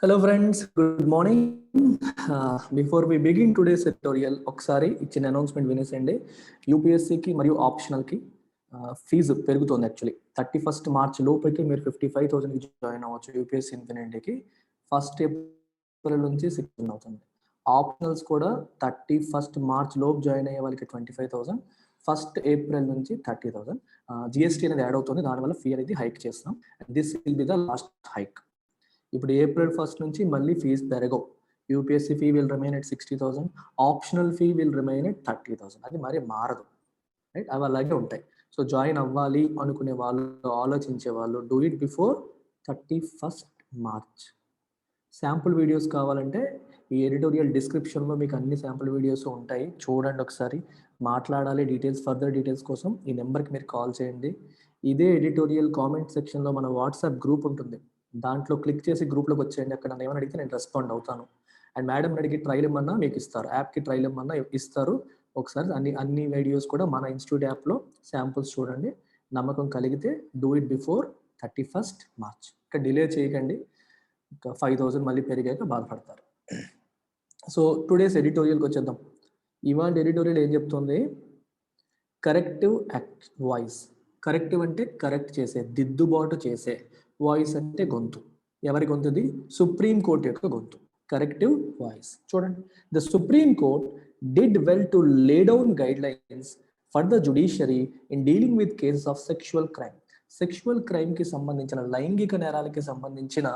Hello friends, good morning. Before we begin today's tutorial, ఒకసారి ఇచ్చిన announcement వినేసండి. యూపీఎస్సీకి మరియు ఆప్షనల్కి fee పెరుగుతుంది. యాక్చువల్లీ 31st మార్చ్ లోపలికి మీరు 55,000కి జాయిన్ అవ్వచ్చు. యూపీఎస్సీ ఇన్ఫినిటీకి 1st ఏప్రిల్ నుంచి 6 అవుతుంది. ఆప్షనల్స్ కూడా 31st మార్చ్ లోపు జాయిన్ అయ్యే వాళ్ళకి 25,000, 1st ఏప్రిల్ నుంచి 30,000. జిఎస్టీ అనేది యాడ్ అవుతుంది, దానివల్ల ఫీ అనేది హైక్ చేస్తాం. This will be the last hike. ఇప్పుడు ఏప్రిల్ 1st నుంచి మళ్ళీ ఫీజు పెరగవు. UPSC fee will remain at 60,000, optional fee will remain at 30,000. అది మరి మారదు, రైట్? అవి అలాగే ఉంటాయి. సో జాయిన్ అవ్వాలి అనుకునే వాళ్ళు, ఆలోచించే వాళ్ళు, do it before 31st March. Sample videos కావాలంటే ఈ ఎడిటోరియల్ డిస్క్రిప్షన్లో మీకు అన్ని శాంపుల్ వీడియోస్ ఉంటాయి, చూడండి ఒకసారి. మాట్లాడాలి డీటెయిల్స్, ఫర్దర్ డీటెయిల్స్ కోసం ఈ నెంబర్కి మీరు కాల్ చేయండి. ఇదే ఎడిటోరియల్ కామెంట్ సెక్షన్లో మన వాట్సాప్ గ్రూప్ ఉంటుంది, దాంట్లో క్లిక్ చేసి గ్రూప్లోకి వచ్చేయండి. అక్కడ నన్ను ఏమైనా అడిగితే నేను రెస్పాండ్ అవుతాను. అండ్ మేడం అడిగి ట్రైల్ ఇమ్మన్నా మీకు ఇస్తారు, యాప్కి ట్రైల్ ఇమ్మన్నా ఇస్తారు. ఒకసారి అన్ని వీడియోస్ కూడా మన ఇన్స్టిట్యూట్ యాప్లో శాంపుల్స్ చూడండి. నమ్మకం కలిగితే do it before 31st March. ఇక్కడ డిలే చేయకండి, ఇంకా 5,000 మళ్ళీ పెరిగాక బాధపడతారు. సో టుడేస్ ఎడిటోరియల్కి వచ్చేద్దాం. ఇవాళ ఎడిటోరియల్ ఏం చెప్తుంది? Corrective voice. కరెక్టివ్ అంటే కరెక్ట్ చేసే, దిద్దుబాటు చేసే. వాయిస్ అంటే గొంతు. ఎవరి గొంతుది? సుప్రీం కోర్ట్ యొక్క గొంతు. Corrective voice. చూడండి, the supreme court did well to lay down guidelines for the judiciary in dealing with cases of sexual crime. Sexual crime కి సంబంధించిన, లైంగిక నేరాలకి సంబంధించిన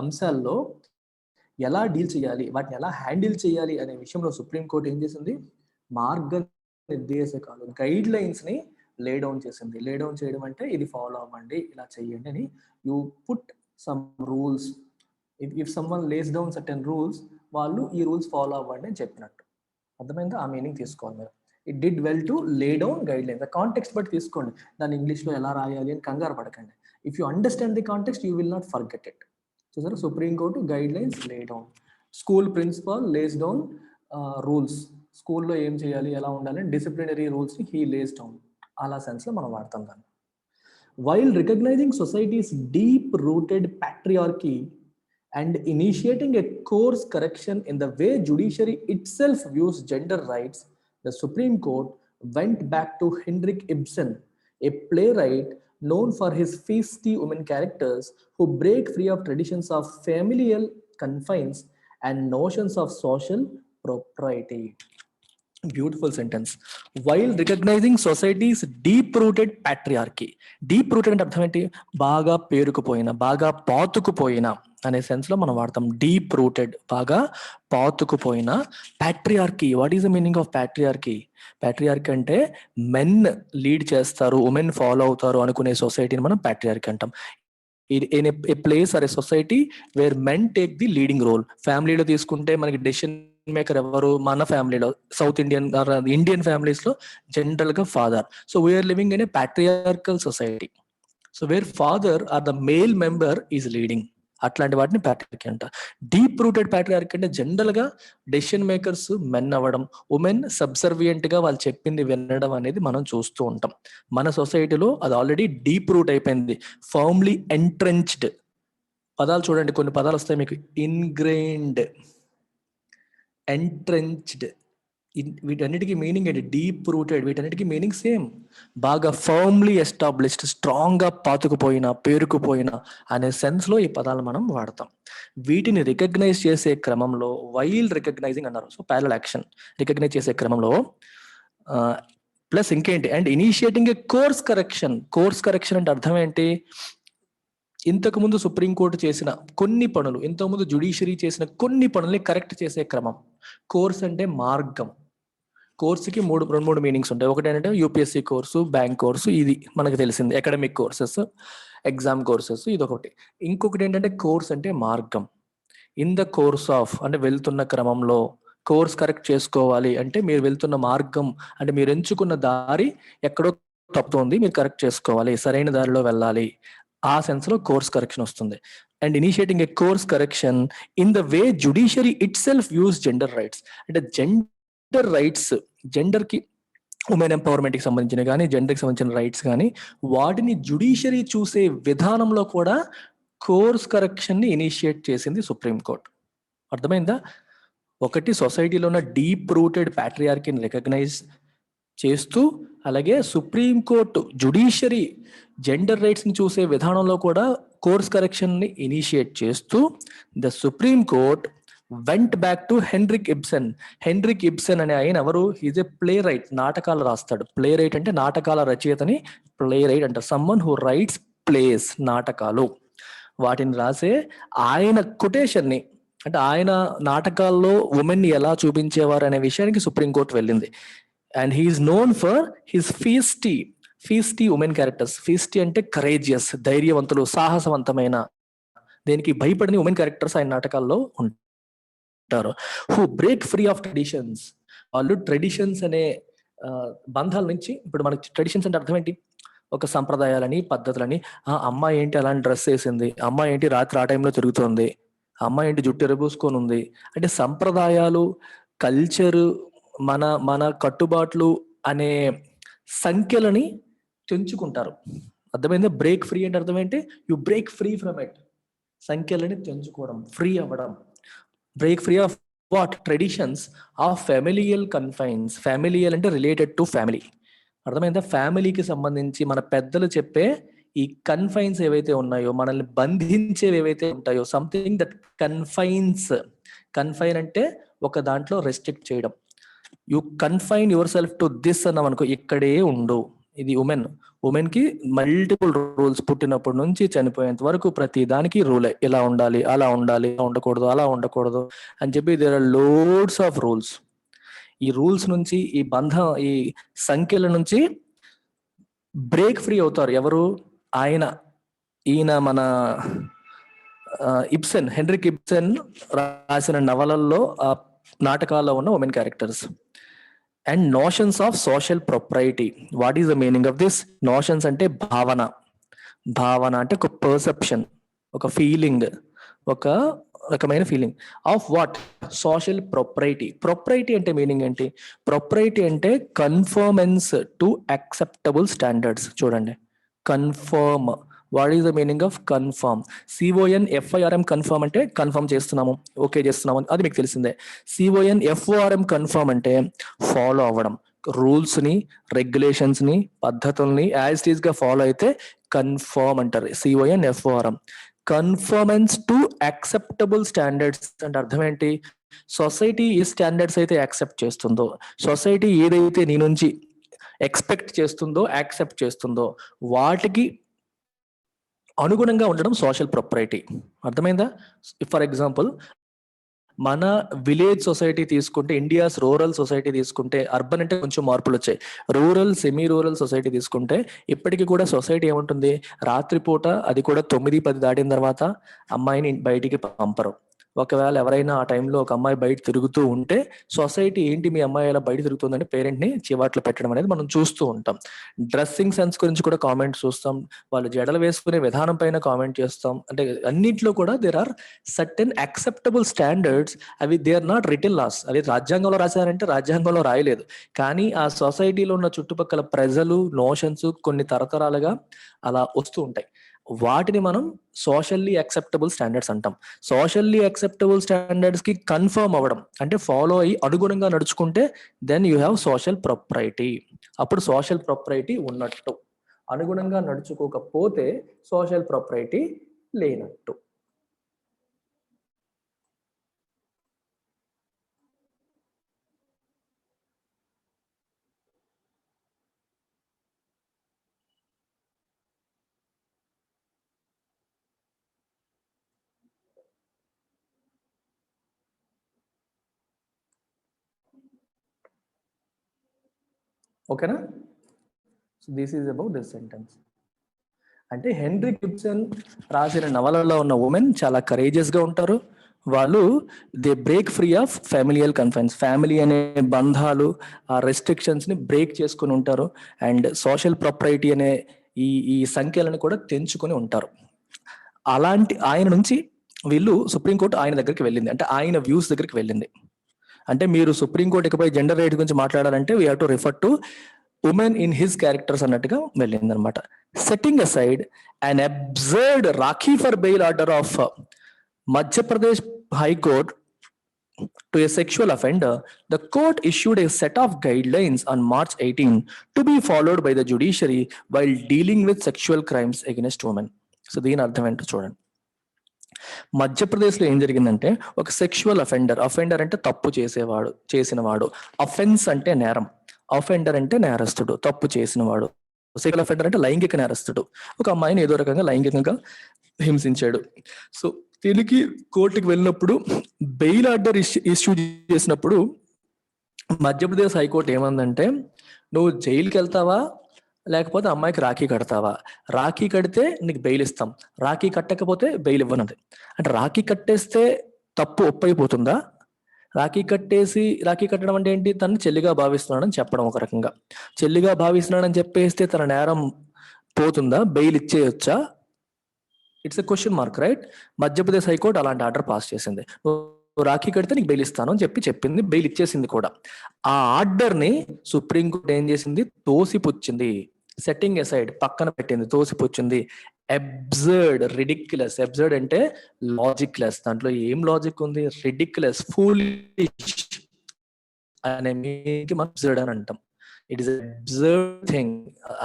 అంశాల్లో ఎలా డీల్ చేయాలి, వాటిని ఎలా హ్యాండిల్ చేయాలి అనే విషయంలో సుప్రీంకోర్టు ఏం చేసింది? మార్గనిర్దేశకాలు, గైడ్ లైన్స్ ని లే డౌన్ చేసింది. లే డౌన్ చేయడం అంటే ఇది ఫాలో అవ్వండి, ఇలా చెయ్యండి అని. You put some rules. If someone lays down certain rules, వాళ్ళు ఈ రూల్స్ ఫాలో అవ్వండి అని చెప్పినట్టు. అర్థమైందా? ఆ మీనింగ్ తీసుకోవాలి మీరు. It did well to lay down guidelines. Context బట్టి తీసుకోండి, దాన్ని ఇంగ్లీష్లో ఎలా రాయాలి అని కంగారు పడకండి. If you understand the context you will not forget it. చూసారా, supreme court guidelines lay down. School principal lays down rules. స్కూల్లో ఏం చేయాలి, ఎలా ఉండాలి, డిసిప్లినరీ రూల్స్ని హీ లేస్ డౌన్. అలా సెన్స్లో మనం వాడతాం దాన్ని. While recognizing societies deep rooted patriarchy and initiating a course correction in the way judiciary itself views gender rights, the Supreme Court went back to Henrik Ibsen, a playwright known for his feisty women characters who break free of traditions of familial confines and notions of social propriety. Beautiful sentence. While recognizing societies deep rooted patriarchy. Deep rooted అంటే అర్థం ఏంటి? బాగా పేరుకుపోయిన, బాగా పాతుకుపోయిన అనే sense లో మనం వాడతాం. డీప్ రూటెడ్, బాగా పాతుకుపోయిన. patriarchy. What is the meaning of patriarchy? patriarchy అంటే మెన్ లీడ్ చేస్తారు, ఉమెన్ ఫాలో అవుతారు అనుకునే సొసైటీని మనం patriarchy అంటాం. In a place or a society where men take the leading role. ఫ్యామిలీలో తీసుకుంటే మనకి డెసిషన్ మేకర్ ఎవరు? మన ఫ్యామిలీలో, సౌత్ ఇండియన్ ఇండియన్ ఫ్యామిలీస్ లో జనరల్ గా father. So we are living in a patriarchal society. So where father are the male member is leading. అట్లాంటి వాటిని patriarchy అంట. డీప్ రూటెడ్ patriarchy అంటే జనరల్ గా డెసిషన్ మేకర్స్ మెన్ అవ్వడం, ఉమెన్ సబ్సర్వియంట్ గా వాళ్ళు చెప్పింది వినడం అనేది మనం చూస్తూ ఉంటాం. మన సొసైటీలో అది ఆల్రెడీ డీప్ రూట్ అయిపోయింది, ఫర్మ్లీ ఎంట్రెంచ్డ్. పదాలు చూడండి, కొన్ని పదాలు వస్తాయి మీకు. ఇన్గ్రెయిన్డ్, ఎంట్రెంచ్డ్, వీటన్నిటికీ మీనింగ్ ఏంటి? Deep rooted. వీటన్నిటికీ మీనింగ్ సేమ్. బాగా ఫర్మ్లీ ఎస్టాబ్లిష్డ్, స్ట్రాంగ్ గా పాతుకుపోయిన, పేరుకుపోయిన అనే సెన్స్ లో ఈ పదాలు మనం వాడతాం. వీటిని రికగ్నైజ్ చేసే క్రమంలో వైల్ రికగ్నైజింగ్ అన్నారు. సో ప్యారలల్ యాక్షన్, రికగ్నైజ్ చేసే క్రమంలో ప్లస్ ఇంకేంటి? And initiating A course correction. Course correction అంటే అర్థం ఏంటి? ఇంతకుముందు సుప్రీంకోర్టు చేసిన కొన్ని పనులు, ఇంతకుముందు జుడిషియరీ చేసిన కొన్ని పనుల్ని కరెక్ట్ చేసే క్రమం. కోర్స్ అంటే మార్గం. కోర్సుకి రెండు మూడు మీనింగ్స్ ఉంటాయి. ఒకటి ఏంటంటే యూపీఎస్సీ కోర్సు, బ్యాంక్ కోర్సు, ఇది మనకు తెలిసింది. అకాడమిక్ కోర్సెస్, ఎగ్జామ్ కోర్సెస్, ఇది ఒకటి. ఇంకొకటి ఏంటంటే కోర్స్ అంటే మార్గం. ఇన్ ద కోర్స్ ఆఫ్ అంటే వెళ్తున్న క్రమంలో. కోర్స్ కరెక్ట్ చేసుకోవాలి అంటే మీరు వెళ్తున్న మార్గం, అంటే మీరు ఎంచుకున్న దారి ఎక్కడో తప్పుతోంది, మీరు కరెక్ట్ చేసుకోవాలి, సరైన దారిలో వెళ్ళాలి. ఆ సెన్స్ లో కోర్స్ కరెక్షన్ వస్తుంది. And initiating A course correction in the way judiciary it self views gender rights. అంటే జెండర్ రైట్స్, జెండర్ కి, ఉమెన్ ఎంపవర్మెంట్ కి సంబంధించిన కానీ, జెండర్ కి సంబంధించిన రైట్స్ కానీ, వాటిని జుడిషియరీ చూసే విధానంలో కూడా కోర్స్ కరెక్షన్ని ఇనిషియేట్ చేసింది సుప్రీంకోర్టు. అర్థమైందా? ఒకటి సొసైటీలో ఉన్న డీప్ రూటెడ్ ప్యాట్రియార్కీని రికగ్నైజ్ చేస్తూ, అలాగే సుప్రీంకోర్టు జుడిషియరీ జెండర్ రైట్స్ని చూసే విధానంలో కూడా కోర్స్ కరెక్షన్ని ఇనిషియేట్ చేస్తూ the supreme court went back to Henrik Ibsen. Henrik Ibsen అనే ఆయన ఎవరు? ఈజ్ ఏ ప్లే రైట్, నాటకాలు రాస్తాడు. ప్లే రైట్ అంటే నాటకాల రచయితని ప్లే రైట్ అంటారు. సమ్మన్ హూ రైట్స్ ప్లేస్, నాటకాలు. వాటిని రాసే ఆయన కొటేషన్ని, అంటే ఆయన నాటకాల్లో ఉమెన్ ఎలా చూపించేవారు అనే విషయానికి సుప్రీంకోర్టు వెళ్ళింది. And he is known for his feisty women characters. Feisty అంటే కరేజియస్, ధైర్యవంతులు, సాహసవంతమైన, దేనికి భయపడని ఉమెన్ క్యారెక్టర్స్ ఆయన నాటకాల్లో ఉంటారు. Who break free of traditions. వాళ్ళు ట్రెడిషన్స్ అనే బంధాల నుంచి, ఇప్పుడు మనకి ట్రెడిషన్స్ అంటే అర్థం ఏంటి? ఒక సంప్రదాయాలని, పద్ధతులని, అమ్మాయి ఏంటి అలాంటి డ్రెస్ వేసింది, అమ్మాయి ఏంటి రాత్రి ఆ టైంలో తిరుగుతుంది, అమ్మాయి ఏంటి జుట్టు ఎరబూసుకొని ఉంది, అంటే సంప్రదాయాలు, కల్చరు, మన కట్టుబాట్లు అనే సంఖ్యలని తెంచుకుంటారు. అర్థమైందా? బ్రేక్ ఫ్రీ అంటే అర్థం ఏంటి? You break free from it. సంఖ్యలని తెంచుకోవడం, ఫ్రీ అవ్వడం. Break free of what? Traditions of familial confines. Familial అంటే రిలేటెడ్ టు ఫ్యామిలీ. అర్థమైందా? ఫ్యామిలీకి సంబంధించి మన పెద్దలు చెప్పే ఈ కన్ఫైన్స్ ఏవైతే ఉన్నాయో, మనల్ని బంధించేవి ఏవైతే ఉంటాయో, సంథింగ్ దట్ కన్ఫైన్స్. కన్ఫైన్ అంటే ఒక దాంట్లో రెస్ట్రిక్ట్ చేయడం. You confine your self to this అన్నాం అనుకో, ఇక్కడే ఉండు. ఇది ఉమెన్ కి మల్టిపుల్ రూల్స్, పుట్టినప్పటి నుంచి చనిపోయేంత వరకు ప్రతి దానికి రూలే. ఇలా ఉండాలి, అలా ఉండాలి, ఉండకూడదు, అలా ఉండకూడదు అని చెప్పి there are loads of rules. ఈ రూల్స్ నుంచి, ఈ సంఖ్యల నుంచి బ్రేక్ ఫ్రీ అవుతారు. ఎవరు? ఈయన మన ఇబ్సన్, హెన్రిక్ ఇబ్సన్ రాసిన నవలల్లో, నాటకాల్లో ఉన్న women characters. And notions of social propriety. What is the meaning of this? Notions అంటే భావన అంటే ఒక పర్సెప్షన్, ఒక ఫీలింగ్, ఒక రకమైన feeling of what? Social propriety. Propriety అంటే మీనింగ్ ఏంటి? ప్రొప్రైటీ అంటే కన్ఫర్మెన్స్ టు యాక్సెప్టబుల్ స్టాండర్డ్స్. చూడండి, conform. What is the meaning of conform? CONFIRM confirm అంటే కన్ఫర్మ్ చేస్తున్నాము, ఓకే చేస్తున్నాము, అది మీకు తెలిసిందే. CONFORM కన్ఫర్మ్ అంటే ఫాలో అవ్వడం. రూల్స్ ని, రెగ్యులేషన్స్ ని, పద్ధతుల్ని యాజ్ ఇట్ ఈస్ గా ఫాలో అయితే కన్ఫర్మ్ అంటారు. CONFORM. కన్ఫర్మెన్స్ టు యాక్సెప్టబుల్ స్టాండర్డ్స్ అంటే అర్థం ఏంటి? సొసైటీ ఏ స్టాండర్డ్స్ అయితే యాక్సెప్ట్ చేస్తుందో, సొసైటీ ఏదైతే నీ నుంచి ఎక్స్పెక్ట్ చేస్తుందో, యాక్సెప్ట్ చేస్తుందో, వాటికి అనుగుణంగా ఉండడం సోషల్ ప్రొప్రైటీ. అర్థమైందా? ఫర్ ఎగ్జాంపుల్, మన విలేజ్ సొసైటీ తీసుకుంటే, ఇండియాస్ రూరల్ సొసైటీ తీసుకుంటే, అర్బన్ అంటే కొంచెం మార్పులు వచ్చాయి, రూరల్, సెమీ రూరల్ సొసైటీ తీసుకుంటే, ఇప్పటికీ కూడా సొసైటీ ఏముంటుంది? రాత్రిపూట, అది కూడా 9-10 దాటిన తర్వాత అమ్మాయిని బయటికి పంపరు. ఒకవేళ ఎవరైనా ఆ టైంలో ఒక అమ్మాయి బయట తిరుగుతూ ఉంటే, సొసైటీ ఏంటి మీ అమ్మాయి ఎలా బయట తిరుగుతుందని పేరెంట్ని చివాట్లు పెట్టడం అనేది మనం చూస్తూ ఉంటాం. డ్రెస్సింగ్ సెన్స్ గురించి కూడా కామెంట్స్ చూస్తాం, వాళ్ళు జడలు వేసుకునే విధానం పైన కామెంట్ చేస్తాం. అంటే అన్నింటిలో కూడా there are certain acceptable standards. అవి they are not written laws. అవి రాజ్యాంగంలో రాశారంటే రాజ్యాంగంలో రాయలేదు, కానీ ఆ సొసైటీలో ఉన్న చుట్టుపక్కల ప్రజలు, నోషన్స్ కొన్ని తరతరాలుగా అలా వస్తూ ఉంటాయి. వాటిని మనం సోషల్లీ యాక్సెప్టబుల్ స్టాండర్డ్స్ అంటాం. సోషల్లీ యాక్సెప్టబుల్ స్టాండర్డ్స్ కి కన్ఫర్మ్ అవ్వడం అంటే ఫాలో అయ్యి అనుగుణంగా నడుచుకుంటే దెన్ యూ హ్యావ్ సోషల్ ప్రొప్రైటీ. అప్పుడు సోషల్ ప్రొప్రైటీ ఉన్నట్టు. అనుగుణంగా నడుచుకోకపోతే సోషల్ ప్రొప్రైటీ లేనట్టు. ఓకేనా? So this is about this sentence. అంటే హెన్రిక్ ఇబ్సన్ రాసిన నవలలో ఉన్న ఉమెన్ చాలా కరేజియస్ గా ఉంటారు. వాళ్ళు they break free of familial confines. Family అనే బంధాలు, ఆ రెస్ట్రిక్షన్స్ ని బ్రేక్ చేసుకుని ఉంటారు. అండ్ సోషల్ ప్రొప్రైటీ అనే ఈ సంఖ్యలను కూడా తెంచుకొని ఉంటారు. అలాంటి ఆయన నుంచి వీళ్ళు సుప్రీంకోర్టు ఆయన దగ్గరికి వెళ్ళింది, అంటే ఆయన వ్యూస్ దగ్గరికి వెళ్ళింది. అంటే మీరు సుప్రీంకోర్టు ఇకపై జెండర్ రైట్స్ గురించి మాట్లాడాలంటే we have to refer to women in his characters అన్నట్టుగా వెళ్ళింది అనమాట. Setting aside an absurd Rakhi for bail order of Madhya Pradesh High Court to a sexual offender, the court issued a set of guidelines on March 18 to be followed by the judiciary while dealing with sexual crimes against women. So దీని అర్థం ఏంటో చూడండి. మధ్యప్రదేశ్లో ఏం జరిగిందంటే ఒక sexual offender అంటే తప్పు చేసినవాడు, అఫెన్స్ అంటే నేరం, అఫెండర్ అంటే నేరస్తుడు, తప్పు చేసినవాడు. సెక్షువల్ అఫెండర్ అంటే లైంగిక నేరస్తుడు, ఒక అమ్మాయిని ఏదో రకంగా లైంగికంగా హింసించాడు. సో దీనికి కోర్టుకి వెళ్ళినప్పుడు బెయిల్ ఆర్డర్ ఇష్యూ చేసినప్పుడు మధ్యప్రదేశ్ హైకోర్టు ఏమందంటే, నువ్వు జైలుకి వెళ్తావా లేకపోతే అమ్మాయికి రాఖీ కడతావా, రాఖీ కడితే నీకు బెయిల్ ఇస్తాం, రాఖీ కట్టకపోతే బెయిల్ ఇవ్వనది. అంటే రాఖీ కట్టేస్తే తప్పు ఒప్పైపోతుందా? రాఖీ కట్టడం అంటే ఏంటి? తను చెల్లిగా భావిస్తున్నాడని చెప్పడం, ఒక రకంగా చెల్లిగా భావిస్తున్నాడని చెప్పేస్తే తన నేరం పోతుందా? బెయిల్ ఇచ్చేయొచ్చా? It's a question mark, right? Madhya Pradesh high court అలాంటి ఆర్డర్ పాస్ చేసింది. రాఖీ కడితే నీకు బెయిల్ ఇస్తాను అని చెప్పింది, బెయిల్ ఇచ్చేసింది కూడా. ఆ ఆర్డర్ ని సుప్రీంకోర్టు ఏం చేసింది? తోసిపుచ్చింది, సెట్టింగ్ అసైడ్, పక్కన పెట్టింది, తోసిపుచ్చింది. Absurd, ridiculous. అబ్సర్డ్ అంటే లాజిక్లెస్, దాంట్లో ఏం లాజిక్ ఉంది? రిడిక్యులస్, ఫూలిష్ అనే మీనింగ్ మనం అబ్సర్డ్ అని అంటాం. It is absurd thing.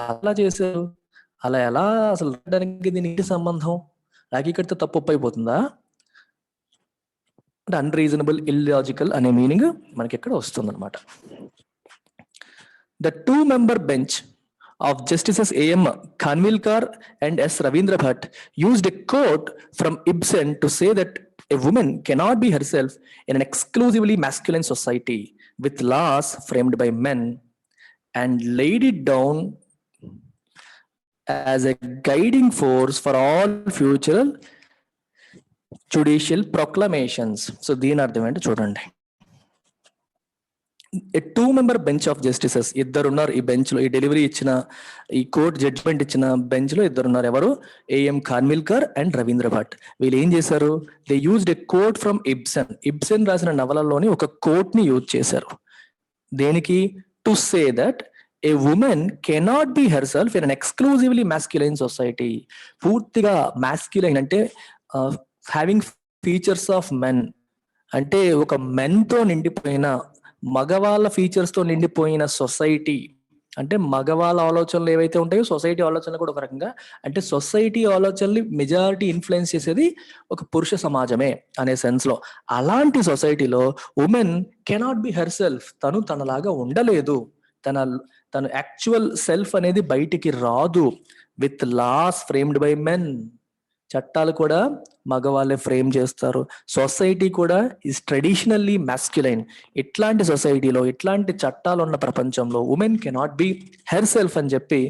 అలా చేశారు, అలా ఎలా? అసలు దీనికి సంబంధం? రాఖీ కడితే తప్పు ఒప్పైపోతుందా? అంటే అన్రీజనబుల్, ఇల్లాజికల్ అనే మీనింగ్ మనకి ఇక్కడ వస్తుంది అనమాట. The 2-member bench of Justices A.M. Khanwilkar and S. Ravindra Bhatt used a quote from Ibsen to say that a woman cannot be herself in an exclusively masculine society with laws framed by men, and laid it down as a guiding force for all future judicial proclamations. So దీని అర్థం ఏంటో చూడండి. A 2-member bench of justices, ఇద్దరున్నారు ఈ bench లో, ఈ delivery ఇచ్చిన, ఈ కోర్ట్ జడ్జిమెంట్ ఇచ్చిన బెంచ్ లో ఇద్దరున్నారు. ఎవరు? AM Khanwilkar and Ravindra Bhat. వీళ్ళు ఏం చేశారు? They used a quote from Ibsen. Ibsen రాసిన నవలలోని ఒక కోట్ ని యూజ్ చేశారు. దేనికి? To say that a woman cannot be herself in an exclusively masculine society. పూర్తిగా మాస్క్యులైన్ అంటే హ్యావింగ్ ఫీచర్స్ ఆఫ్ మెన్, అంటే ఒక మెన్ తో నిండిపోయిన, మగవాళ్ళ ఫీచర్స్ తో నిండిపోయిన సొసైటీ. అంటే మగవాళ్ళ ఆలోచనలు ఏవైతే ఉంటాయో సొసైటీ ఆలోచనలు కూడా ఒక రకంగా, అంటే సొసైటీ ఆలోచనలు మెజారిటీ ఇన్ఫ్లుయెన్స్ చేసేది ఒక పురుష సమాజమే అనే సెన్స్ లో. అలాంటి సొసైటీలో women cannot be herself, తను తనలాగా ఉండలేదు, తన యాక్చువల్ సెల్ఫ్ అనేది బయటికి రాదు. With laws framed by men, చట్టాలు కూడా మగవాళ్ళే ఫ్రేమ్ చేస్తారు. సొసైటీ కూడా ఈజ్ ట్రెడిషనల్లీ మాస్క్యులైన్. ఇట్లాంటి సొసైటీలో, ఇట్లాంటి చట్టాలు ఉన్న ప్రపంచంలో women cannot be herself అని చెప్పి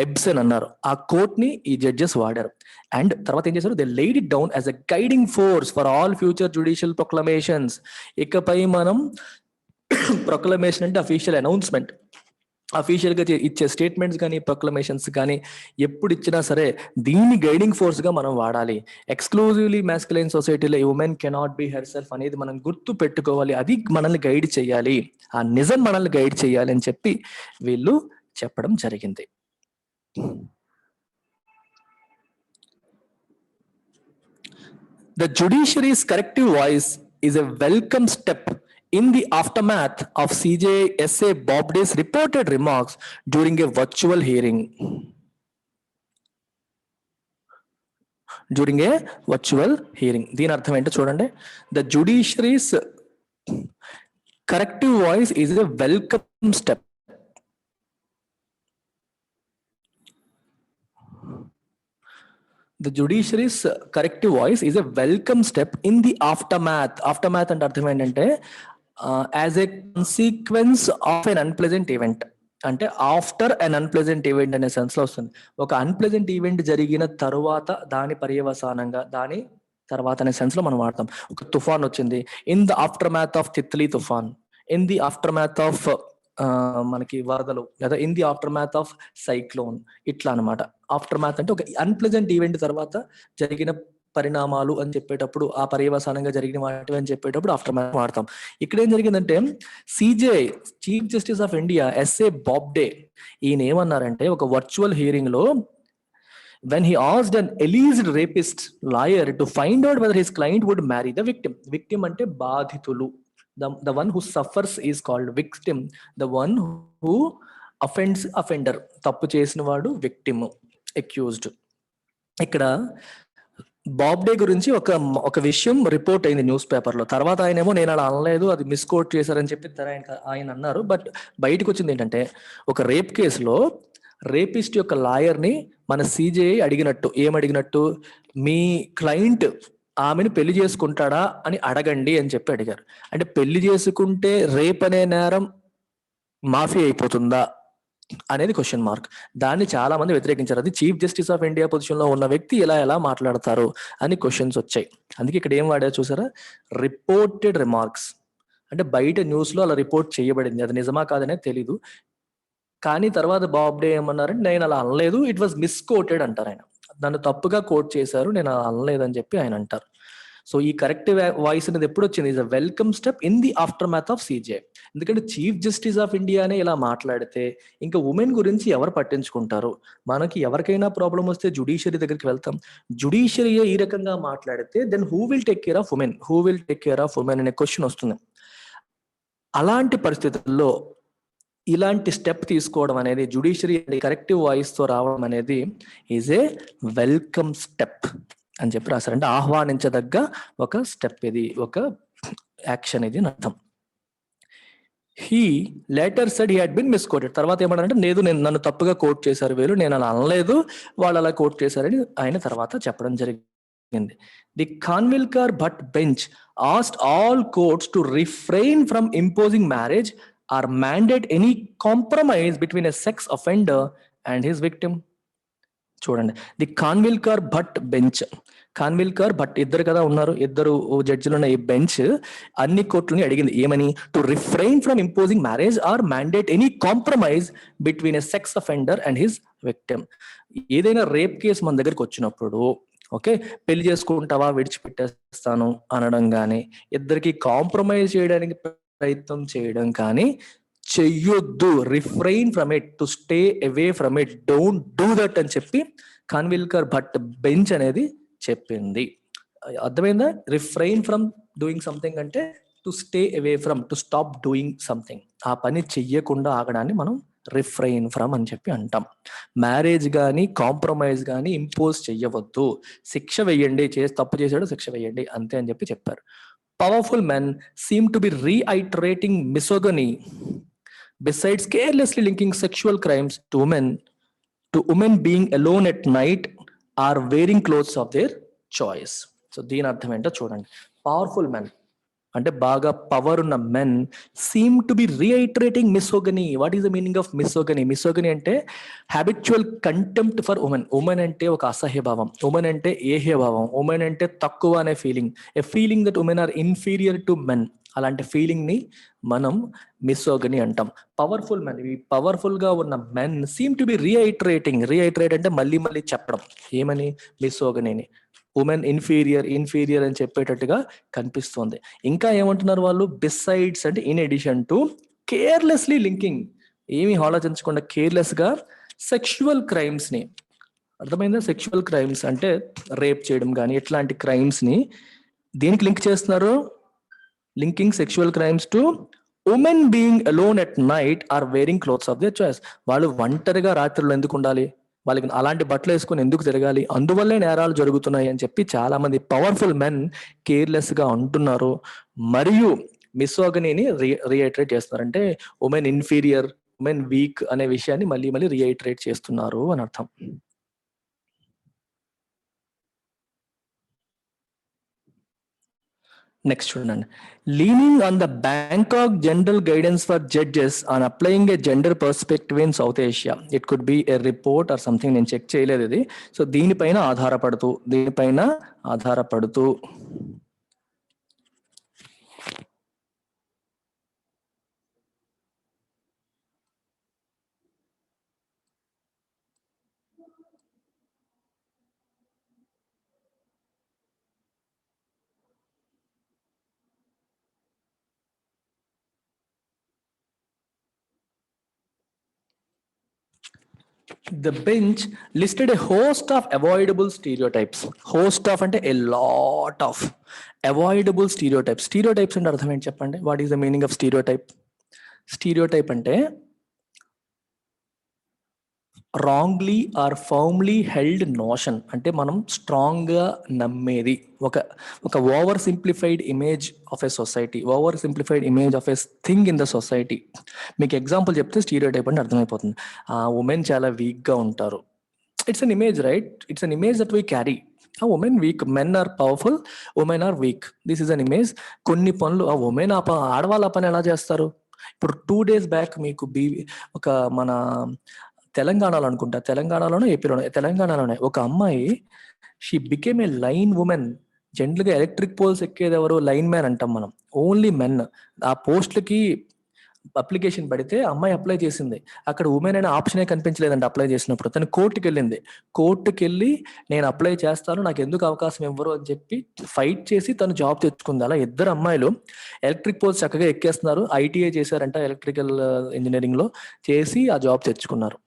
ఎబ్సన్ అన్నారు. ఆ కోట్ ని ఈ జడ్జెస్ వాడారు. అండ్ తర్వాత ఏం చేశారు? They laid it down as a guiding force for all future judicial proclamations. ఇకపై మనం ప్రొక్లమేషన్ అంటే అఫీషియల్ అనౌన్స్మెంట్, అఫీషియల్ గా ఇచ్చే స్టేట్మెంట్స్ కానీ ప్రొక్లమేషన్స్ కానీ ఎప్పుడు ఇచ్చినా సరే దీన్ని గైడింగ్ ఫోర్స్ గా మనం వాడాలి. ఎక్స్క్లూజివ్లీ మాస్కులైన్ సొసైటీలో women cannot be herself అనేది మనం గుర్తు పెట్టుకోవాలి. అది మనల్ని గైడ్ చేయాలి, ఆ నిజం మనల్ని గైడ్ చేయాలి అని చెప్పి వీళ్ళు చెప్పడం జరిగింది. The judiciary's corrective voice is a welcome step in the aftermath of CJ S.A. Bobde's reported remarks during a virtual hearing. దీని అర్థం ఏంటో చూడండి. The judiciary's corrective voice is a welcome step. The judiciary's corrective voice is a welcome step in the aftermath. Aftermath అంటే అర్థం ఏంటంటే as a consequence of an unpleasant event. అంటే after an unpleasant event అనే sense లో వస్తుంది. ఒక unpleasant event జరిగిన తరువాత, దాని పర్యవసానంగా, దాని తర్వాత అనే సెన్స్ లో మనం వాడతాం. ఒక తుఫాన్ వచ్చింది, in the aftermath of Titli తుఫాన్, in the aftermath of మనకి వరదలు, లేదా in the aftermath of cyclone, ఇట్లా అనమాట. ఆఫ్టర్ మ్యాథ్ అంటే ఒక అన్ప్లెజెంట్ ఈవెంట్ తర్వాత జరిగిన పరిణామాలు అని చెప్పేటప్పుడు, ఆ పర్యవసానంగా జరిగిన వాటి అని చెప్పేటప్పుడు ఆఫ్టర్ మ్యాథ్ వాడతాం. ఇక్కడ ఏం జరిగిందంటే CJ chief justice of India SA Bobde ఈయన ఏమన్నారంటే ఒక వర్చువల్ హియరింగ్ లో when he asked an alleged rapist lawyer to find out whether his client would marry the victim. Victim ante బాధితులు. The one who suffers is called victim. The one who offends offender. తప్పు చేసిన వాడు victim, accused. ఇక్కడ బాబ్డే గురించి ఒక విషయం report అయింది news పేపర్లో. తర్వాత ఆయన ఏమో నేను అలా అనలేదు, అది మిస్కోట్ చేశారని చెప్పి ఆయన అన్నారు. బట్ బయటకు వచ్చింది ఏంటంటే ఒక రేప్ కేసులో రేపిస్ట్ యొక్క లాయర్ని మన సిజేఐ అడిగినట్టు, ఏమడిగినట్టు, మీ క్లయింట్ ఆమెను పెళ్లి చేసుకుంటాడా అని అడగండి అని చెప్పి అడిగారు. అంటే పెళ్లి చేసుకుంటే రేప్ అనే నేరం మాఫీ అయిపోతుందా అనేది క్వశ్చన్ మార్క్. దాన్ని చాలా మంది వ్యతిరేకించారు. అది chief justice of India position లో ఉన్న వ్యక్తి ఎలా మాట్లాడతారు అని క్వశ్చన్స్ వచ్చాయి. అందుకే ఇక్కడ ఏం వాడా చూసారా, రిపోర్టెడ్ రిమార్క్స్. అంటే బయట న్యూస్ లో అలా రిపోర్ట్ చేయబడింది, అది నిజమా కాదనే తెలీదు. కానీ తర్వాత బాబ్డే ఏమన్నారంటే నేను అలా అనలేదు, ఇట్ వాజ్ మిస్కోటెడ్ అంటారు ఆయన. నన్ను తప్పుగా కోట్ చేశారు, నేను అలా అనలేదని చెప్పి ఆయన అంటారు. సో ఈ కరెక్టివ్ వాయిస్ అనేది ఎప్పుడు వచ్చింది, is a welcome step in the aftermath of CJ. ఎందుకంటే చీఫ్ జస్టిస్ ఆఫ్ ఇండియానే ఇలా మాట్లాడితే ఇంకా ఉమెన్ గురించి ఎవరు పట్టించుకుంటారు? మనకి ఎవరికైనా ప్రాబ్లం వస్తే జుడిషియరీ దగ్గరికి వెళ్తాం. జుడిషియరీ ఈ రకంగా మాట్లాడితే then who will take care of women, who will take care of women అనే క్వశ్చన్ వస్తుంది. అలాంటి పరిస్థితుల్లో ఇలాంటి స్టెప్ తీసుకోవడం అనేది, జుడిషియరీ కరెక్టివ్ వాయిస్ తో రావడం అనేది ఈజ్ ఏ వెల్కమ్ స్టెప్ అని చెప్పి రాశారు. అంటే ఆహ్వానించదగ్గ ఒక స్టెప్ ఇది, ఒక యాక్షన్ ఇది అని అర్థం. He later said he had been misquoted. తర్వాత ఏమన్నారంటే లేదు, నన్ను తప్పుగా కోట్ చేశారు వీళ్ళు, నేను అలా అనలేదు, వాళ్ళు అలా కోట్ చేశారని ఆయన తర్వాత చెప్పడం జరిగింది. The Khanwilkar Bhat bench asked all courts to refrain from imposing marriage or mandate any compromise between a sex offender and his victim. చూడండి, ది ఖాన్విల్కర్ భట్ బెంచ్, ఖాన్విల్కర్ భట్ ఇద్దరు కదా ఉన్నారు, ఇద్దరు జడ్జిలు ఉన్న ఈ బెంచ్ అన్ని కోర్టులని అడిగింది ఏమని, to refrain from imposing marriage or mandate any compromise between a sex offender and his victim. ఏదైనా రేప్ కేసు మన దగ్గరికి వచ్చినప్పుడు ఓకే, పెళ్లి చేసుకుంటావా విడిచిపెట్టేస్తాను అనడం కానీ, ఇద్దరికి కాంప్రమైజ్ చేయడానికి ప్రయత్నం చేయడం కానీ చెయ్యొద్దు. Refrain from it, to stay away from it, don't do that అని చెప్పి ఖాన్విల్కర్ భట్ బెంచ్ అనేది చెప్పింది. అర్థమైందా? రిఫ్రెయిన్ ఫ్రమ్ డూయింగ్ సంథింగ్ అంటే to stay away from, to stop doing something, ఆ పని చెయ్యకుండా ఆగడాన్ని మనం రిఫ్రెయిన్ ఫ్రమ్ అని చెప్పి అంటాం. మ్యారేజ్ కానీ కాంప్రమైజ్ కానీ ఇంపోజ్ చెయ్యవద్దు, శిక్ష వెయ్యండి, తప్పు చేశాడు శిక్ష వెయ్యండి అంతే అని చెప్పి చెప్పారు. Powerful men seem to be reiterating misogyny besides carelessly linking sexual crimes to women being alone at night or wearing clothes of their choice. So దీని అర్థం ఏంటో చూడండి. పవర్ఫుల్ మెన్ అంటే బాగా పవర్ ఉన్న men seem to be reiterating misogyny. What is the meaning of misogyny? Misogyny అంటే habitual contempt for women. Women అంటే ఒక అసహ్య భావం, ఉమెన్ అంటే ఏహ్య భావం, ఉమెన్ అంటే తక్కువ అనే feeling, a feeling that women are inferior to men. అలాంటి ఫీలింగ్ ని మనం మిసోగనీ అంటాం. పవర్ఫుల్ మెన్, ఈ పవర్ఫుల్ గా ఉన్న మెన్ సీమ్ టు బి రీఐటరేట్ అంటే మళ్ళీ మళ్ళీ చెప్పడం, ఏమని? మిసోగనీని. ఉమెన్ ఇన్ఫీరియర్ అని చెప్పేటట్టుగా కనిపిస్తుంది. ఇంకా ఏమంటున్నారు వాళ్ళు? బిసైడ్స్ అంటే in addition to, carelessly linking, ఏమి ఆలోచించకుండా కేర్లెస్ గా సెక్షువల్ క్రైమ్స్ ని, అర్థమైందా? సెక్షువల్ క్రైమ్స్ అంటే రేప్ చేయడం కానీ ఇట్లాంటి క్రైమ్స్ ని దేనికి లింక్ చేస్తున్నారు? Linking sexual crimes to women being alone at night are wearing clothes of their choice. వాళ్ళు ఒంటరిగా రాత్రులు ఎందుకు ఉండాలి, వాళ్ళకి అలాంటి బట్టలు వేసుకొని ఎందుకు తిరగాలి, అందువల్లే నేరాలు జరుగుతున్నాయి అని చెప్పి చాలా మంది పవర్ఫుల్ మెన్ కేర్లెస్ గా అంటున్నారు. మరియు మిసోగనీని రీఐటరేట్ చేస్తున్నారు. అంటే ఉమెన్ ఇన్ఫీరియర్, ఉమెన్ వీక్ అనే విషయాన్ని మళ్ళీ మళ్ళీ రీఐటరేట్ చేస్తున్నారు అని అర్థం. నెక్స్ట్ చూడండి, leaning on the Bangkok general guidance for judges on applying A gender perspective in south Asia. It could be A report or something, నేను చెక్ చేయలేదు ఇది. సో దీనిపైన ఆధారపడుతూ The bench listed a host of avoidable stereotypes. Host of అంటే a lot of avoidable stereotypes. Stereotypes అంటే అర్థం ఏంటి చెప్పండి? What is the meaning of stereotype? Stereotype అంటే wrongly or firmly held notion, అంటే మనం స్ట్రాంగ్గా నమ్మేది ఒక over simplified image of a society, over simplified image of a thing in the society. మీకు ఎగ్జాంపుల్ చెప్తే స్టీరియోటైప్ అంటే అర్థమైపోతుంది. ఉమెన్ చాలా వీక్గా ఉంటారు. It's an image, right? It's an image that we carry. Women weak, men are powerful, women are weak. This is an image. కొన్ని పనులు women ఆడవాళ్ళ పని ఎలా చేస్తారు? ఇప్పుడు 2 days బ్యాక్ మీకు ఒక మన తెలంగాణలో అనుకుంటా, తెలంగాణలోనే ఏపీలోనే, తెలంగాణలోనే ఒక అమ్మాయి, she became a line women. జనరల్గా ఎలక్ట్రిక్ పోల్స్ ఎక్కేది ఎవరు? లైన్ మ్యాన్ అంటాం మనం, ఓన్లీ మెన్. ఆ పోస్ట్లకి అప్లికేషన్ పడితే అమ్మాయి అప్లై చేసింది, అక్కడ ఉమెన్ అనే ఆప్షనే కనిపించలేదండి అప్లై చేసినప్పుడు. తను కోర్టుకి వెళ్ళింది, కోర్టుకి వెళ్ళి నేను అప్లై చేస్తాను, నాకు ఎందుకు అవకాశం ఇవ్వరు అని చెప్పి ఫైట్ చేసి తను జాబ్ తెచ్చుకుంది. అలా ఇద్దరు అమ్మాయిలు ఎలక్ట్రిక్ పోల్స్ చక్కగా ఎక్కేస్తున్నారు. ఐటీఐ చేశారంట, ఎలక్ట్రికల్ ఇంజనీరింగ్ లో చేసి ఆ జాబ్ తెచ్చుకున్నారు.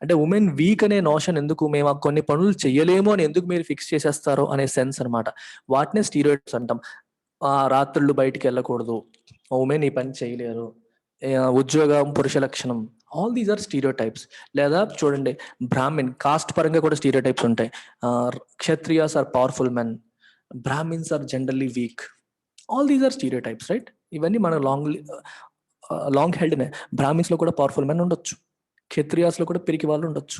అంటే ఉమెన్ వీక్ అనే నోషన్ ఎందుకు, మేము కొన్ని పనులు చెయ్యలేము అని ఎందుకు మీరు ఫిక్స్ చేసేస్తారో అనే సెన్స్ అనమాట. వాటినే స్టీరియోటైప్స్ అంటాం. రాత్రుళ్ళు బయటికి వెళ్ళకూడదు, ఉమెన్ ఈ పని చేయలేరు, ఉద్యోగం పురుష లక్షణం, ఆల్ దీస్ ఆర్ స్టీరియోటైప్స్. లేదా చూడండి, బ్రాహ్మిన్ కాస్ట్ పరంగా కూడా స్టీరియోటైప్స్ ఉంటాయి. Kshatriyas are powerful men, Brahmins are generally weak. All these are stereotypes, right? ఇవన్నీ మన లాంగ్ హెల్డ్నే. బ్రాహ్మిన్స్ లో కూడా పవర్ఫుల్ మెన్ ఉండొచ్చు, క్షత్రియాస్ లో కూడా పిరికి వాళ్ళు ఉండొచ్చు.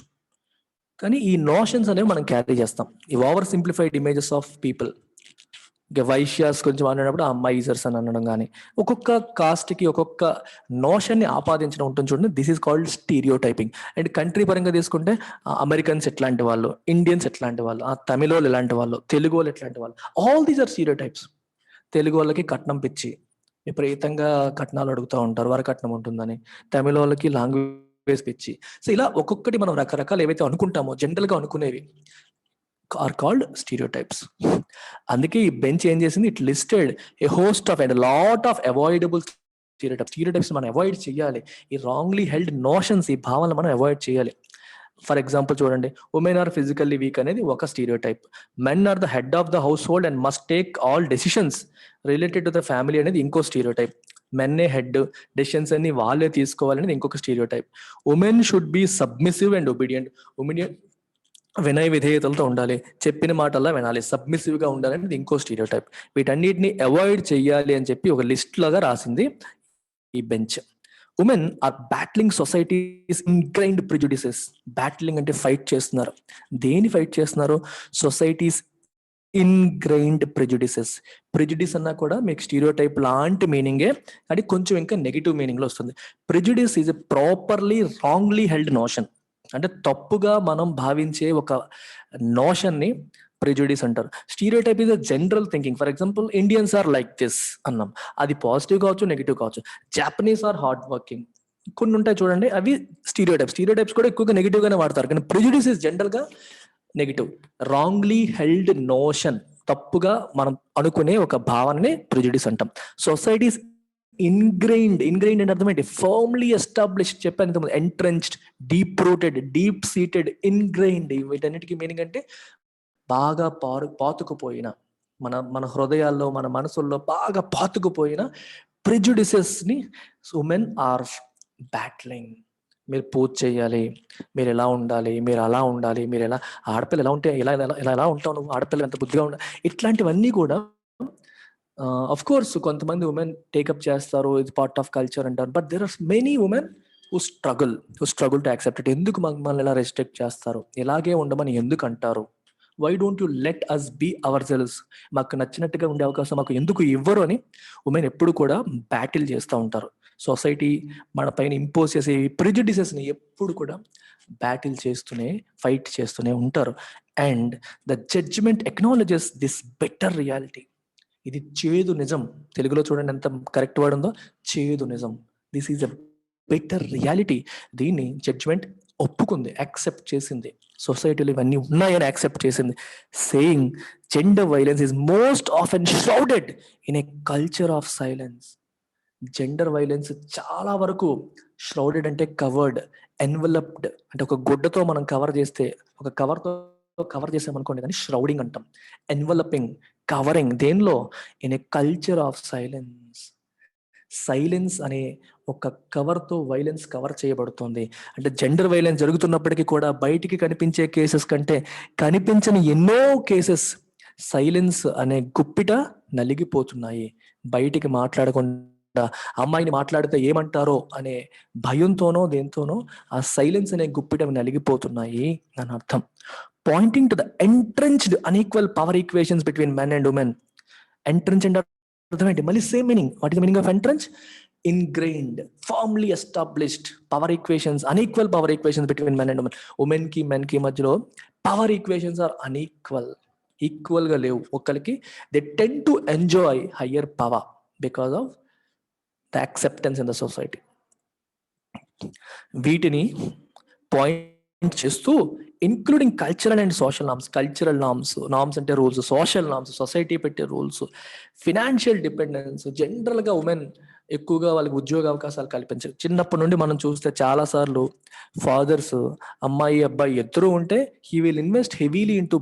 కానీ ఈ నోషన్స్ అనేవి మనం క్యారీ చేస్తాం, ఈ over simplified images of people. ఇంకా వైశ్యాస్ కొంచెం మాట్లాడినప్పుడు అమ్మాయిజర్స్ అని అనడం కానీ, ఒక్కొక్క కాస్ట్ కి ఒక్కొక్క నోషన్ ని ఆపాదించడం ఉంటుంది చూడండి. This is called stereotyping. And country పరంగా తీసుకుంటే అమెరికన్స్ ఎట్లాంటి వాళ్ళు, ఇండియన్స్ ఎట్లాంటి వాళ్ళు, తమిళోళ్ళు ఎలాంటి వాళ్ళు, తెలుగు వాళ్ళు ఎట్లాంటి వాళ్ళు, all these are stereotypes. Telugu వాళ్ళకి కట్నం పిచ్చి, విపరీతంగా కట్నాలు అడుగుతూ ఉంటారు, వరకట్నం ఉంటుందని. తమిళ వాళ్ళకి లాంగ్వేజ్ పిచ్చి. సో ఇలా ఒక్కొక్కటి మనం రకరకాలు ఏవైతే అనుకుంటామో, జనరల్ గా అనుకునేవి ఆర్ కాల్డ్ స్టీరియోటైప్స్. అందుకే ఈ బెంచ్ ఏం చేసింది, it listed A host of and lot of avoidable stereotypes మనం అవాయిడ్ చేయాలి. ఈ రాంగ్లీ హెల్డ్ నోషన్స్, ఈ భావనలు మనం అవాయిడ్ చేయాలి. ఫర్ ఎగ్జాంపుల్ చూడండి, ఉమెన్ ఆర్ ఫిజికల్లీ వీక్ అనేది ఒక stereotype. Men are the head of the household and must take all decisions related to the family అనేది ఇంకో స్టీరియోటైప్. మెన్నే హెడ్, డెసిషన్స్ అన్ని వాళ్ళే తీసుకోవాలనేది ఇంకొక stereotype. Women should be submissive and obedient. వినయ విధేయతలతో ఉండాలి, చెప్పిన మాటల్లా వినాలి, సబ్మిసివ్ గా ఉండాలి అనేది ఇంకో స్టీరియోటైప్. వీటన్నిటిని అవాయిడ్ చెయ్యాలి అని చెప్పి ఒక లిస్ట్ లాగా రాసింది ఈ bench. Women are battling societies ingrained prejudices. Battling అంటే ఫైట్ చేస్తున్నారు. దేని ఫైట్ చేస్తున్నారు? Societies ingrained prejudices. ప్రిజుడిస్ అన్నా కూడా మీకు స్టీరియోటైప్ లాంటి మీనింగే, అది కొంచెం ఇంకా నెగిటివ్ మీనింగ్ లో వస్తుంది. Prejudice is a properly wrongly held notion. అంటే తప్పుగా మనం భావించే ఒక నోషన్ ని ప్రిజుడిస్ అంటారు. Stereotype is a general thinking. For example, Indians are like this అన్నాం, అది పాజిటివ్ కావచ్చు, నెగిటివ్ కావచ్చు. జాపనీస్ ఆర్ హార్డ్ వర్కింగ్, కొన్ని ఉంటాయి చూడండి, అవి స్టీరియోటైప్స్. స్టీరియోటైప్స్ కూడా ఎక్కువగా నెగిటివ్ గానే వాడతారు, కానీ ప్రిజుడిస్ ఇస్ జనరల్ గా నెగిటివ్. రాంగ్లీ హెల్డ్ నోషన్, తప్పుగా మనం అనుకునే ఒక భావనని ప్రిజుడిస్ అంటాం. సొసైటీస్ ఇన్గ్రైన్డ్ అంటే అర్థం ఏంటి? ఫర్మ్లీ ఎస్టాబ్లిష్డ్ చెప్పాను ఇంతకుముందు. ఎంట్రెన్చ్డ్, డీప్ రూటెడ్, డీప్ సీటెడ్, ఇన్గ్రైన్డ్. వీటన్నిటికీ మీనింగ్ అంటే బాగా పాతుకుపోయిన, మన హృదయాల్లో, మన మనసుల్లో బాగా పాతుకుపోయిన ప్రిజుడిసెస్ ని ఉమెన్ ఆర్ బ్యాట్లింగ్. మీరు పూజ చేయాలి, మీరు ఎలా ఉండాలి, మీరు అలా ఉండాలి, మీరు ఎలా, ఆడపిల్ల ఎలా ఉంటే ఎలా ఎలా ఉంటావు నువ్వు, ఆడపిల్ల ఎంత బుద్ధిగా ఉండాలి, ఇట్లాంటివన్నీ కూడా అఫ్ కోర్స్ కొంతమంది ఉమెన్ టేకప్ చేస్తారు, ఇది పార్ట్ ఆఫ్ కల్చర్ అంటారు. But there are many women who struggle to accept it. ఎందుకు మనల్ని ఎలా రెస్ట్రిక్ట్ చేస్తారు, ఇలాగే ఉండమని ఎందుకు అంటారు? Why don't you let us be ourselves? మాకు నచ్చినట్టుగా ఉండే అవకాశం మాకు ఎందుకు ఇవ్వరు అని ఉమెన్ ఎప్పుడు కూడా బ్యాటిల్ చేస్తూ ఉంటారు. సొసైటీ మన పైన ఇంపోజ్ చేసే ప్రిజుడిసెస్ ని ఎప్పుడు కూడా బ్యాటిల్ చేస్తూనే, ఫైట్ చేస్తూనే ఉంటారు. And the judgement acknowledges this bitter reality. ఇది చేదు నిజం. తెలుగులో చూడండి ఎంత కరెక్ట్ వర్డ్ ఉందో, చేదు నిజం. This is a bitter reality. దీన్ని జడ్జ్మెంట్ ఒప్పుకుంది, యాక్సెప్ట్ చేసింది, సొసైటీలో ఇవన్నీ ఉన్నాయని యాక్సెప్ట్ చేసింది. Saying gender violence is most often shrouded in a culture of silence. Gender violence చాలా వరకు, ష్రౌడెడ్ అంటే కవర్డ్, ఎన్వలప్డ్ అంటే ఒక గుడ్డతో మనం కవర్ చేస్తే, ఒక కవర్తో కవర్ చేసామనుకోండి, దాన్ని ష్రౌడింగ్ అంటాం. ఎన్వలపింగ్, కవరింగ్, దేనిలో? In a culture of silence. Silence అనే ఒక కవర్తో వైలెన్స్ కవర్ చేయబడుతుంది. అంటే జెండర్ వైలెన్స్ జరుగుతున్నప్పటికీ కూడా బయటికి కనిపించే కేసెస్ కంటే కనిపించని ఎన్నో కేసెస్ సైలెన్స్ అనే గుప్పిట నలిగిపోతున్నాయి. బయటికి మాట్లాడకుండా, అమ్మాయిని మాట్లాడితే ఏమంటారో అనే భయంతోనో దేంతోనో ఆ సైలెన్స్ అనే గుప్పిట నలిగిపోతున్నాయి అని అర్థం. Pointing to the entrenched unequal power equations between men and women. Entrench అంటే అర్థం ఏంటి? మళ్ళీ same meaning. What is the meaning of entrench? ingrained, firmly established power equations, unequal power equations between men and women. Women కి men కి మధ్యలో power equations are unequal, equal గా లేవు ఒకరికి. They tend to enjoy higher power because of the acceptance in the society. వీటిని point చేస్తూ including cultural and social norms. Cultural norms, norms అంటే rules, social norms society పెట్టే rules, financial dependence. General గా women ఎక్కువగా వాళ్ళకి ఉద్యోగ అవకాశాలు కల్పించారు. చిన్నప్పటి నుండి మనం చూస్తే చాలా సార్లు ఫాదర్స్ అమ్మాయి అబ్బాయి ఇద్దరు ఉంటే he will invest heavily in to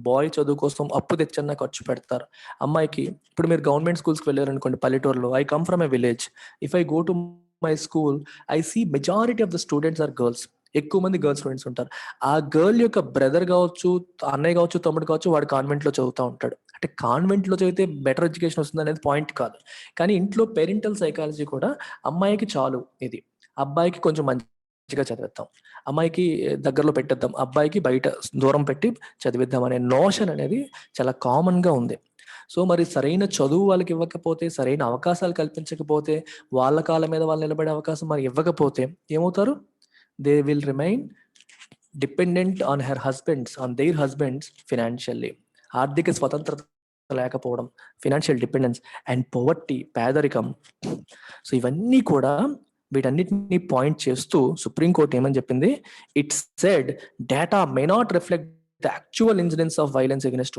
boy చదువు కోసం అప్పు తెచ్చన్నా ఖర్చు పెడతారు. అమ్మాయికి ఇప్పుడు మీరు గవర్నమెంట్ స్కూల్స్కి వెళ్ళారు అనుకోండి, పల్లెటూరులో. I come from a village. If I go to my school, I see majority of the students are girls. ఎక్కువ మంది గర్ల్ స్టూడెంట్స్ ఉంటారు. ఆ గర్ల్ యొక్క బ్రదర్ కావచ్చు, అన్నయ్య కావచ్చు, తమ్ముడు కావచ్చు, వాడు కాన్వెంట్ లో చదువుతూ ఉంటాడు. అంటే కాన్వెంట్ లో చదివితే బెటర్ ఎడ్యుకేషన్ వస్తుంది అనేది పాయింట్ కాదు. కానీ ఇంట్లో పేరెంటల్ సైకాలజీ కూడా అమ్మాయికి చాలు ఇది, అబ్బాయికి కొంచెం మంచిగా చదివిద్దాం, అమ్మాయికి దగ్గరలో పెట్టేద్దాం, అబ్బాయికి బయట దూరం పెట్టి చదివిద్దాం అనే నోషన్ అనేది చాలా కామన్ గా ఉంది. సో మరి సరైన చదువు వాళ్ళకి ఇవ్వకపోతే, సరైన అవకాశాలు కల్పించకపోతే, వాళ్ళ కాళ్ళ మీద వాళ్ళు నిలబడే అవకాశం మరి ఇవ్వకపోతే ఏమవుతారు? They will remain dependent on their husbands financially. ఆర్థిక స్వతంత్రత లేకపోవడం, ఫినాన్షియల్ డిపెండెన్స్ అండ్ పవర్టీ, పేదరికం. సో ఇవన్నీ కూడా వీటన్నిటిని పాయింట్ చేస్తూ సుప్రీంకోర్టు ఏమని చెప్పింది? It said data may not reflect the actual incidence of violence against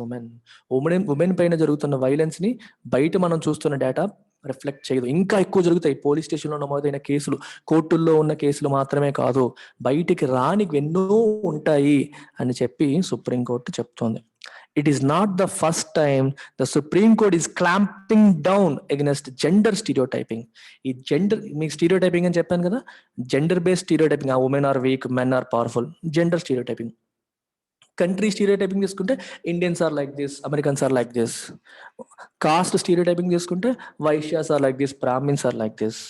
women పైన జరుగుతున్న వైలెన్స్ ని బయట మనం చూస్తున్న డేటా రిఫ్లెక్ట్ చేయదు. ఇంకా ఎక్కువ జరుగుతాయి. పోలీస్ స్టేషన్లో నమోదైన కేసులు, కోర్టుల్లో ఉన్న కేసులు మాత్రమే కాదు, బయటికి రానికి ఎన్నో ఉంటాయి అని చెప్పి సుప్రీంకోర్టు చెప్తోంది. It is not the first time the Supreme Court is clamping down against gender stereotyping. ఈ జెండర్, మీకు స్టీరియోటైపింగ్ అని చెప్పాను కదా, gender based stereotyping. Women are weak, men are powerful, gender stereotyping. Country stereotyping తీసుకుంటే Indians are like this, Americans are like this. Caste stereotyping తీసుకుంటే Vaishyas are like this, Brahmins are like this.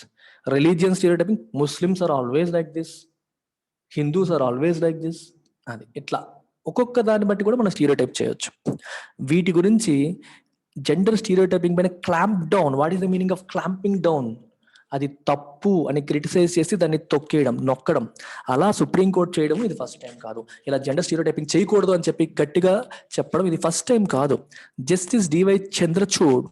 Religion stereotyping, Muslims are always like this, Hindus are always like this. అది ఇట్లా ఒక్కొక్క దాన్ని బట్టి కూడా మనం stereotype చేయొచ్చు. వీటి గురించి జెండర్ స్టీరియోటైపింగ్ పైన clamp down. What is the meaning of clamping down? అది తప్పు అని క్రిటిసైజ్ చేసి దాన్ని తొక్కేయడం, నొక్కడం. అలా సుప్రీంకోర్టు చేయడం ఇది ఫస్ట్ టైం కాదు. ఇలా జెండర్ స్టీరియోటైపింగ్ చేయకూడదు అని చెప్పి గట్టిగా చెప్పడం ఇది ఫస్ట్ టైం కాదు. Justice DY Chandrachud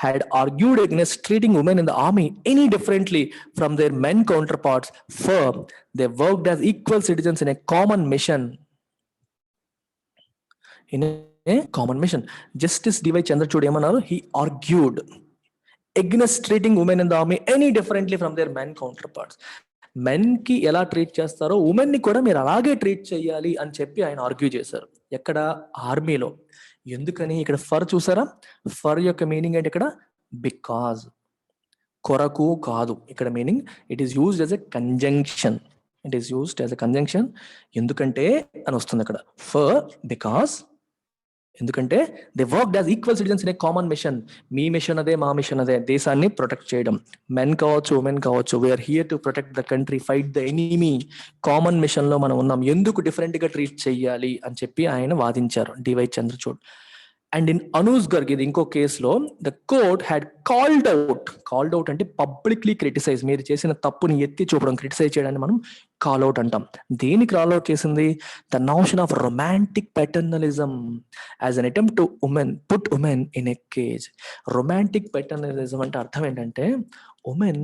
had argued against treating women in the army any differently from their men counterparts for they worked as equal citizens in a common mission. In a common mission. Justice D.Y. Chandrachud ఏమన్నారు? He argued against treating women in the army any differently from their men counterparts. Men కి ఎలా treat చేస్తారో women ని కూడా మీరు అలాగే treat చేయాలి అని చెప్పి ఆయన ఆర్గ్యూ చేశారు. ఎక్కడ? ఆర్మీలో. ఎందుకని? ఇక్కడ ఫర్ చూసారా? ఫర్ యొక్క మీనింగ్ ఏంటి ఇక్కడ? బికాజ్, కొరకు కాదు. ఇక్కడ meaning it is used as a conjunction. It is used as a conjunction. ఎందుకంటే అని వస్తుంది అక్కడ. ఫర్, బికాస్, ఎందుకంటే they work as equal citizens in a common mission. మీ మిషన్ అదే, మా మిషన్ అదే, దేశాన్ని ప్రొటెక్ట్ చేయడం. మెన్ కావచ్చు, ఉమెన్ కావచ్చు, we are here to protect the country, fight the enemy. Common mission లో మనం ఉన్నాం, ఎందుకు డిఫరెంట్ గా ట్రీట్ చేయాలి అని చెప్పి ఆయన వాదించారు, D Y Chandrachud. And in Anuj Garg, ఇది ఇంకో కేసులో, the court had called out అంటే పబ్లిక్లీ క్రిటిసైజ్. మీరు చేసిన తప్పుని ఎత్తి చూపడం, క్రిటిసైజ్ చేయడాన్ని మనం కాల్ అవుట్ అంటాం. దేనికి కాల్ అవుట్ చేసింది? The notion of romantic paternalism as an attempt to put women in a cage. Romantic paternalism అంటే అర్థం ఏంటంటే ఉమెన్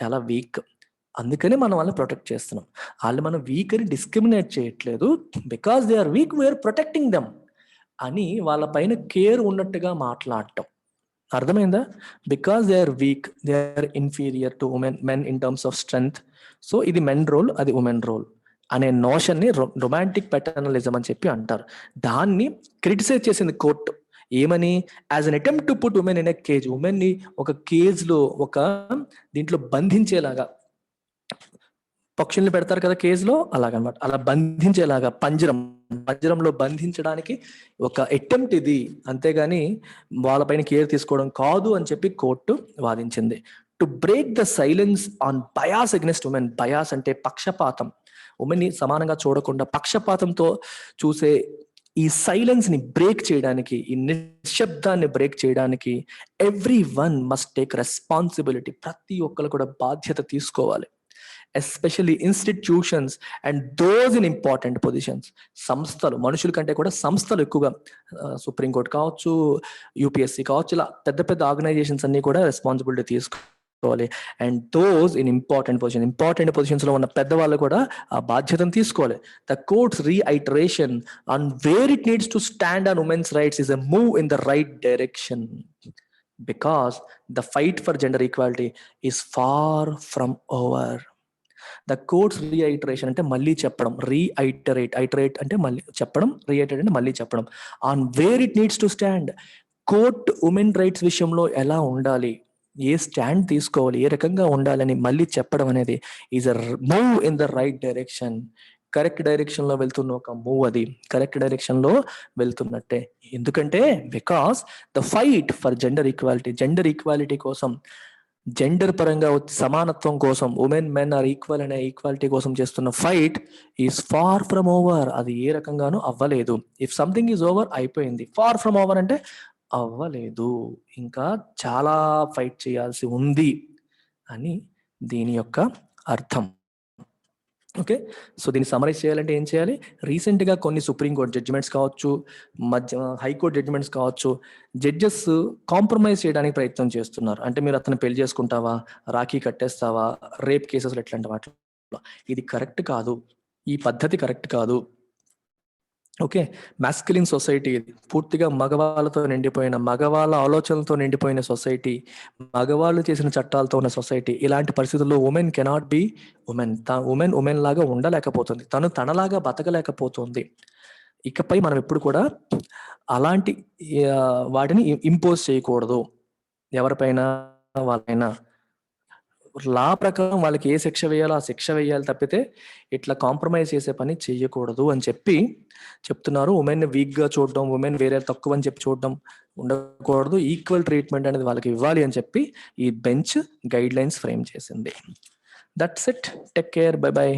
చాలా వీక్, అందుకని మనం వాళ్ళని ప్రొటెక్ట్ చేస్తున్నాం. వాళ్ళు మనం వీక్ అని డిస్క్రిమినేట్ చేయట్లేదు, because they are weak we are protecting them అని వాళ్ళ పైన కేర్ ఉన్నట్టుగా మాట్లాడటం. అర్థమైందా? Because they are weak, they are inferior to men in terms of strength, so ఇది మెన్ రోల్, అది ఉమెన్ రోల్ అనే నోషన్ని రొమాంటిక్ పెటర్నలిజం అని చెప్పి అంటారు. దాన్ని క్రిటిసైజ్ చేసింది కోర్టు. ఏమని? As an attempt to put women in a cage, women ని ఒక కేజ్ లో, ఒక దీంట్లో బంధించేలాగా, పక్షుల్ని పెడతారు కదా కేజ్లో, అలాగనమాట, అలా బంధించేలాగా పంజరంలో బంధించడానికి ఒక అటెంప్ట్ ఇది, అంతేగాని వాళ్ళపైన కేర్ తీసుకోవడం కాదు అని చెప్పి కోర్టు వాదించింది. To break the silence on bias against women. Bias అంటే పక్షపాతం, ఉమెన్ ని సమానంగా చూడకుండా పక్షపాతంతో చూసే ఈ సైలెన్స్ ని బ్రేక్ చేయడానికి, ఈ నిశ్శబ్దాన్ని బ్రేక్ చేయడానికి every one must take responsibility. ప్రతి ఒక్కరు కూడా బాధ్యత తీసుకోవాలి. Especially institutions and those in important positions. సంస్థలు, మనుషుల కంటే కూడా సంస్థలు ఎక్కువగా, సుప్రీంకోర్టు కావచ్చు, యూపీఎస్సీ కావచ్చు, ఇలా పెద్ద పెద్ద ఆర్గనైజేషన్స్ అన్ని కూడా రెస్పాన్సిబిలిటీ తీసుకోవాలి. And those in important positions లో ఉన్న పెద్దవాళ్ళు కూడా ఆ బాధ్యతను తీసుకోవాలి. The court's reiteration on where it needs to stand on women's rights is a move in the right direction, because the fight for gender equality is far from over. The court's reiteration అంటే మళ్ళీ చెప్పడం, iterate అంటే మళ్ళీ చెప్పడం, రీఐటరేట్ అంటే మళ్ళీ చెప్పడం. On where it needs to stand, court women rights విషయంలో ఎలా ఉండాలి, ఏ స్టాండ్ తీసుకోవాలి, ఏ రకంగా ఉండాలని మళ్ళీ చెప్పడం అనేది is a move in the right direction. Correct direction లో వెళ్తున్న ఒక మూవ్, అది కరెక్ట్ డైరెక్షన్ లో వెళ్తున్నట్టే. ఎందుకంటే because the fight for gender equality కోసం, జెండర్ పరంగా సమానత్వం కోసం, ఉమెన్ మెన్ ఆర్ ఈక్వల్ అనే ఈక్వాలిటీ కోసం చేస్తున్న fight is far from over. అది ఏ రకంగానూ అవ్వలేదు. ఇఫ్ సంథింగ్ ఈజ్ ఓవర్, అయిపోయింది. ఫార్ ఫ్రమ్ ఓవర్ అంటే అవ్వలేదు, ఇంకా చాలా ఫైట్ చేయాల్సి ఉంది అని దీని యొక్క అర్థం. ఓకే, సో దీన్ని సమరైజ్ చేయాలంటే ఏం చేయాలి? రీసెంట్ గా కొన్ని సుప్రీంకోర్టు జడ్జిమెంట్స్ కావచ్చు, హైకోర్టు జడ్జిమెంట్స్ కావచ్చు, జడ్జెస్ కాంప్రమైజ్ చేయడానికి ప్రయత్నం చేస్తున్నారు. అంటే మీరు అతను పెళ్లి చేసుకుంటావా, రాఖీ కట్టేస్తావా, రేప్ కేసెస్ ఎట్లాంటి వాటిలో, ఇది కరెక్ట్ కాదు, ఈ పద్ధతి కరెక్ట్ కాదు. ఓకే, మాస్కులిన్ సొసైటీ, ఇది పూర్తిగా మగవాళ్ళతో నిండిపోయిన, మగవాళ్ళ ఆలోచనలతో నిండిపోయిన సొసైటీ, మగవాళ్ళు చేసిన చట్టాలతో ఉన్న సొసైటీ. ఇలాంటి పరిస్థితుల్లో women cannot B women. Women లాగా ఉండలేకపోతుంది, తను తనలాగా బతకలేకపోతుంది. ఇకపై మనం ఎప్పుడు కూడా అలాంటి వాటిని ఇంపోజ్ చేయకూడదు ఎవరిపైన, వాళ్ళైనా లా ప్రకారం వాళ్ళకి ఏ శిక్ష వేయాలో ఆ శిక్ష వేయాలి తప్పితే ఇట్లా కాంప్రమైజ్ చేసే పని చెయ్యకూడదు అని చెప్పి చెప్తున్నారు. ఉమెన్ వీక్ గా చూడడం, ఉమెన్ వేరే తక్కువ అని చెప్పి చూడడం ఉండకూడదు. ఈక్వల్ ట్రీట్మెంట్ అనేది వాళ్ళకి ఇవ్వాలి అని చెప్పి ఈ బెంచ్ గైడ్ లైన్స్ ఫ్రేమ్ చేసింది. That's it. Take care. By by.